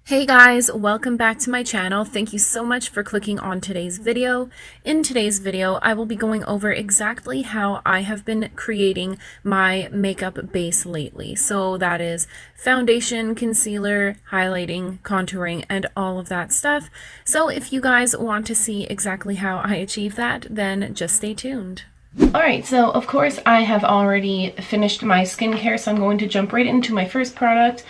Hey guys, welcome back to my channel. Thank you so much for clicking on today's video. In today's video, I will be going over exactly how I have been creating my makeup base lately. So that is foundation, concealer, highlighting, contouring, and all of that stuff. So if you guys want to see exactly how I achieve that, then just stay tuned. Alright, so of course I have already finished my skincare, so I'm going to jump right into my first product,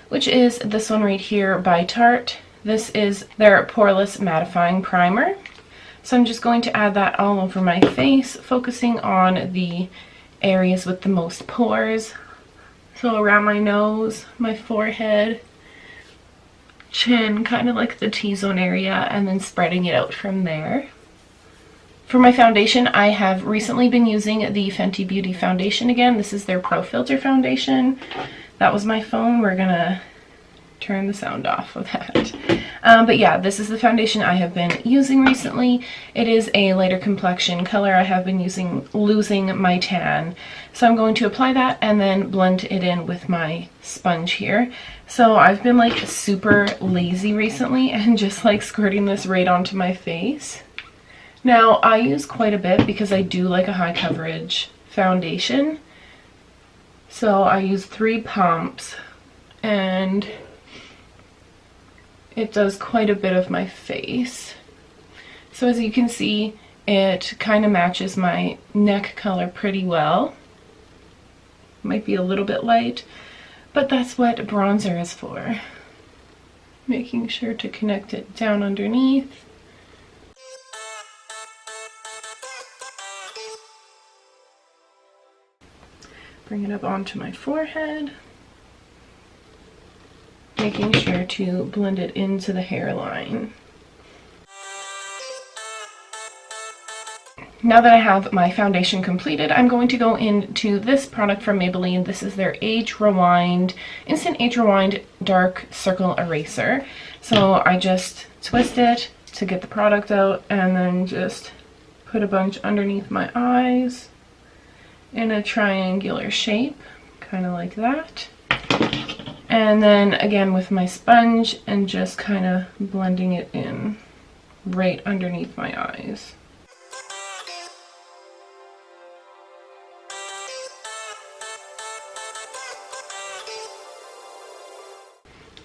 which is this one right here by Tarte. This is their Poreless Mattifying Primer. So I'm just going to add that all over my face, focusing on the areas with the most pores. So around my nose, my forehead, chin, kind of like the T-zone area, and then spreading it out from there. For my foundation, I have recently been using the Fenty Beauty foundation again. This is their Pro Filter foundation. That was my phone. We're gonna turn the sound off of that. But yeah, this is the foundation I have been using recently. It is a lighter complexion color. I have been losing my tan. So I'm going to apply that and then blend it in with my sponge here. So I've been like super lazy recently and just like squirting this right onto my face. Now I use quite a bit because I do like a high coverage foundation. So I use 3 pumps and it does quite a bit of my face. So as you can see, it kind of matches my neck color pretty well. Might be a little bit light, but that's what bronzer is for. Making sure to connect it down underneath. Bring it up onto my forehead. Making sure to blend it into the hairline. Now that I have my foundation completed, I'm going to go into this product from Maybelline. This is their Instant Age Rewind Dark Circle Eraser. So I just twist it to get the product out and then just put a bunch underneath my eyes in a triangular shape, kind of like that. And then again with my sponge and just kind of blending it in right underneath my eyes.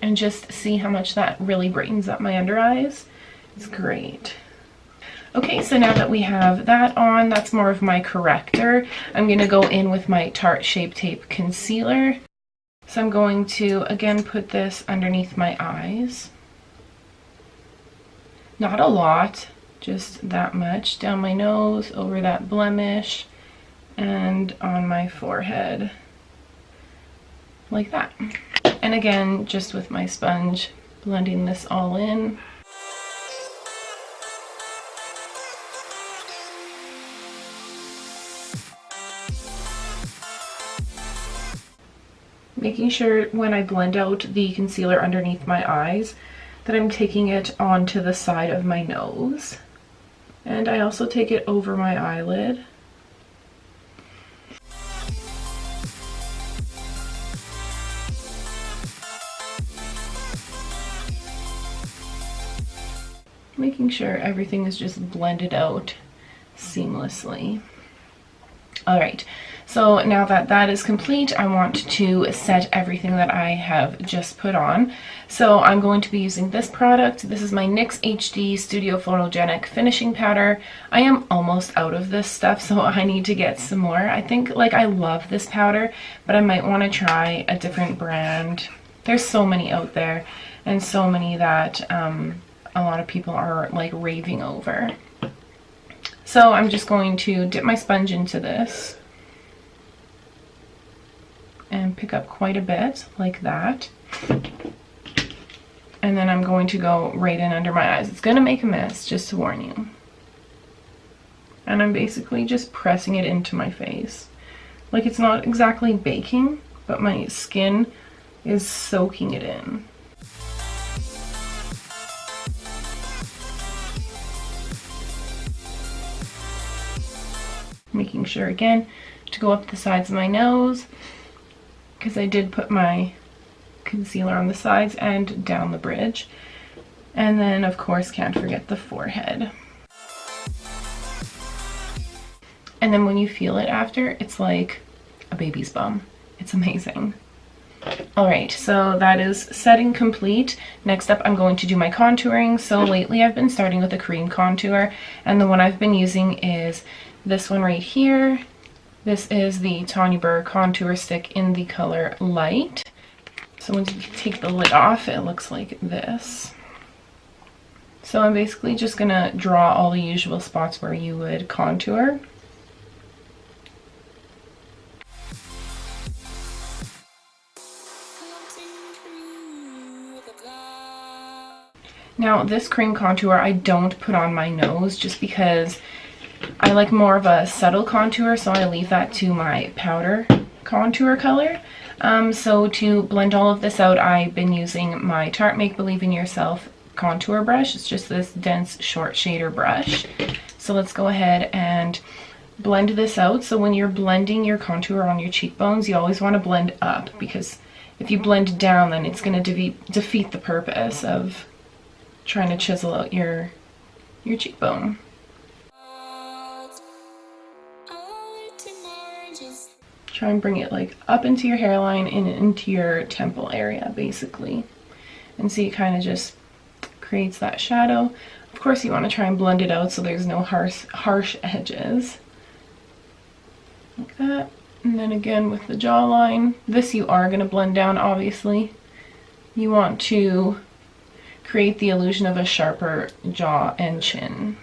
And just see how much that really brightens up my under eyes. It's great. Okay, so now that we have that on, that's more of my corrector. I'm going to go in with my Tarte Shape Tape Concealer. So I'm going to, again, put this underneath my eyes. Not a lot, just that much. Down my nose, over that blemish, and on my forehead. Like that. And again, just with my sponge, blending this all in. Making sure when I blend out the concealer underneath my eyes that I'm taking it onto the side of my nose. And I also take it over my eyelid. Making sure everything is just blended out seamlessly. Alright, so now that that is complete, I want to set everything that I have just put on. So I'm going to be using this product. This is my NYX HD Studio Photogenic Finishing Powder. I am almost out of this stuff, so I need to get some more. I think, like, I love this powder, but I might want to try a different brand. There's so many out there, and so many that a lot of people are, like, raving over. So I'm just going to dip my sponge into this and pick up quite a bit, like that. And then I'm going to go right in under my eyes. It's going to make a mess, just to warn you. And I'm basically just pressing it into my face. Like, it's not exactly baking, but my skin is soaking it in. Making sure again to go up the sides of my nose, because I did put my concealer on the sides and down the bridge. And then, of course, can't forget the forehead. And then when you feel it after, it's like a baby's bum. It's amazing. Alright, so that is setting complete. Next up, I'm going to do my contouring. So lately I've been starting with a cream contour, and the one I've been using is this one right here. This is the Tanya Burr contour stick in the color Light. So once you take the lid off, it looks like this. So I'm basically just gonna draw all the usual spots where you would contour. Now this cream contour I don't put on my nose just because I like more of a subtle contour, so I leave that to my powder contour color. So to blend all of this out, I've been using my Tarte Make Believe in Yourself contour brush. It's just this dense short shader brush. So let's go ahead and blend this out. So when you're blending your contour on your cheekbones, you always want to blend up, because if you blend down, then it's going to defeat the purpose of trying to chisel out your cheekbone. Try and bring it like up into your hairline and into your temple area, basically. And see, it kind of just creates that shadow. Of course, you want to try and blend it out so there's no harsh edges. Like that. And then again with the jawline. This you are going to blend down, obviously. You want to create the illusion of a sharper jaw and chin.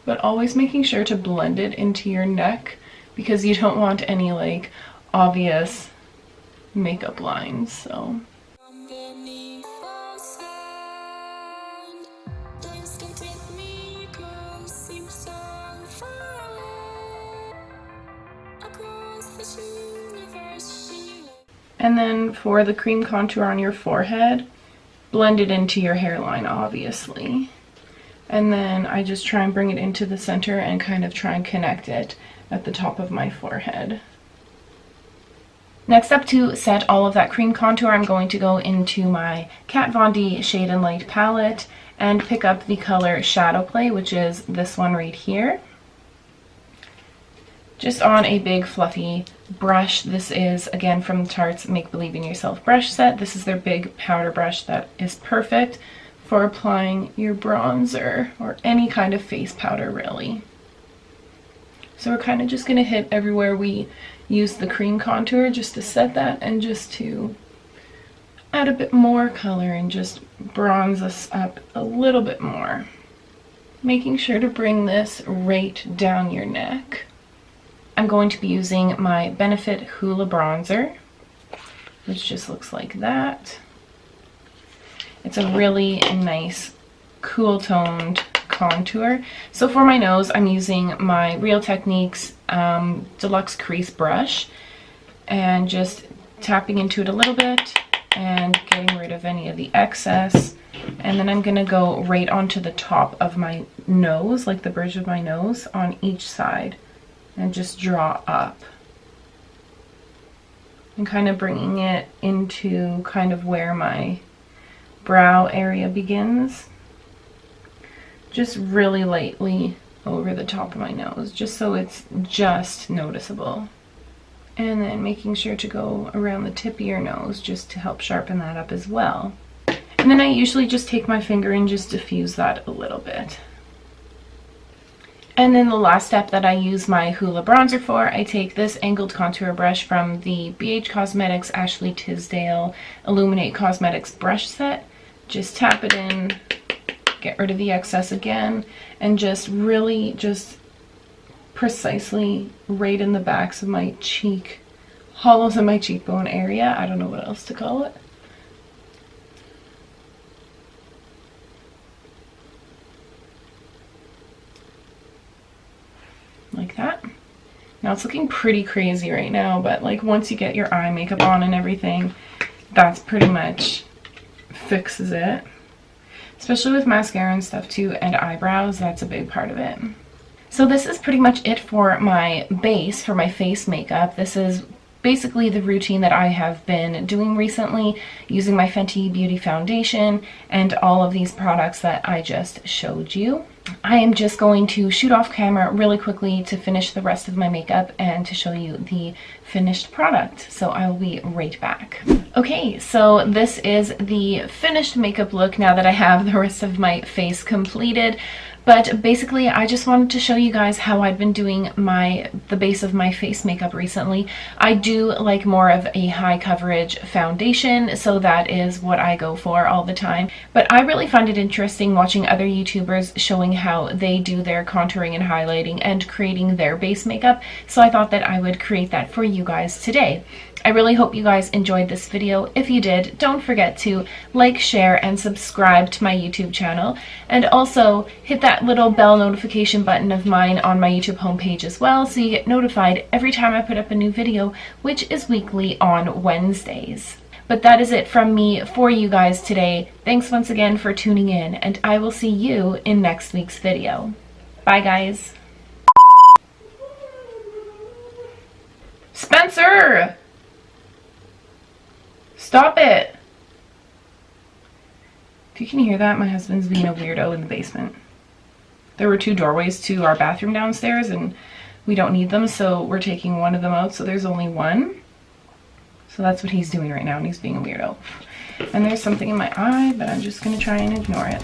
But always making sure to blend it into your neck, because you don't want any like obvious makeup lines. So and then for the cream contour on your forehead, blend it into your hairline, obviously. And then I just try and bring it into the center and kind of try and connect it at the top of my forehead. Next up, to set all of that cream contour, I'm going to go into my Kat Von D Shade and Light palette and pick up the color Shadow Play, which is this one right here. Just on a big fluffy brush. This is again from Tarte's Make Believe in Yourself brush set. This is their big powder brush that is perfect for applying your bronzer or any kind of face powder, really. So we're kind of just going to hit everywhere we use the cream contour just to set that, and just to add a bit more color and just bronze us up a little bit more. Making sure to bring this right down your neck. I'm going to be using my Benefit Hoola bronzer, which just looks like that. It's a really nice, cool toned contour. So for my nose, I'm using my Real Techniques Deluxe Crease brush and just tapping into it a little bit and getting rid of any of the excess. And then I'm going to go right onto the top of my nose, like the bridge of my nose, on each side, and just draw up. And kind of bringing it into kind of where my brow area begins. Just really lightly over the top of my nose, just so it's just noticeable. And then making sure to go around the tip of your nose just to help sharpen that up as well. And then I usually just take my finger and just diffuse that a little bit. And then the last step that I use my Hoola bronzer for, I take this angled contour brush from the BH Cosmetics Ashley Tisdale Illuminate Cosmetics brush set. Just tap it in, get rid of the excess again, and just really just precisely right in the backs of my cheek, hollows in my cheekbone area. I don't know what else to call it. Like that. Now it's looking pretty crazy right now, but like once you get your eye makeup on and everything, that's pretty much fixes it. Especially with mascara and stuff too, and eyebrows, that's a big part of it. So this is pretty much it for my base, for my face makeup. This is basically the routine that I have been doing recently using my Fenty Beauty foundation and all of these products that I just showed you. I am just going to shoot off camera really quickly to finish the rest of my makeup and to show you the finished product. So I will be right back. Okay, so this is the finished makeup look now that I have the rest of my face completed. But basically, I just wanted to show you guys how I've been doing the base of my face makeup recently. I do like more of a high coverage foundation, so that is what I go for all the time. But I really find it interesting watching other YouTubers showing how they do their contouring and highlighting and creating their base makeup, so I thought that I would create that for you guys today. I really hope you guys enjoyed this video. If you did, don't forget to like, share, and subscribe to my YouTube channel. And also hit that little bell notification button of mine on my YouTube homepage as well, so you get notified every time I put up a new video, which is weekly on Wednesdays. But that is it from me for you guys today. Thanks once again for tuning in, and I will see you in next week's video. Bye, guys. Spencer! Stop it! If you can hear that, my husband's being a weirdo in the basement. There were 2 doorways to our bathroom downstairs and we don't need them, so we're taking one of them out, so there's only one. So that's what he's doing right now, and he's being a weirdo. And there's something in my eye, but I'm just gonna try and ignore it.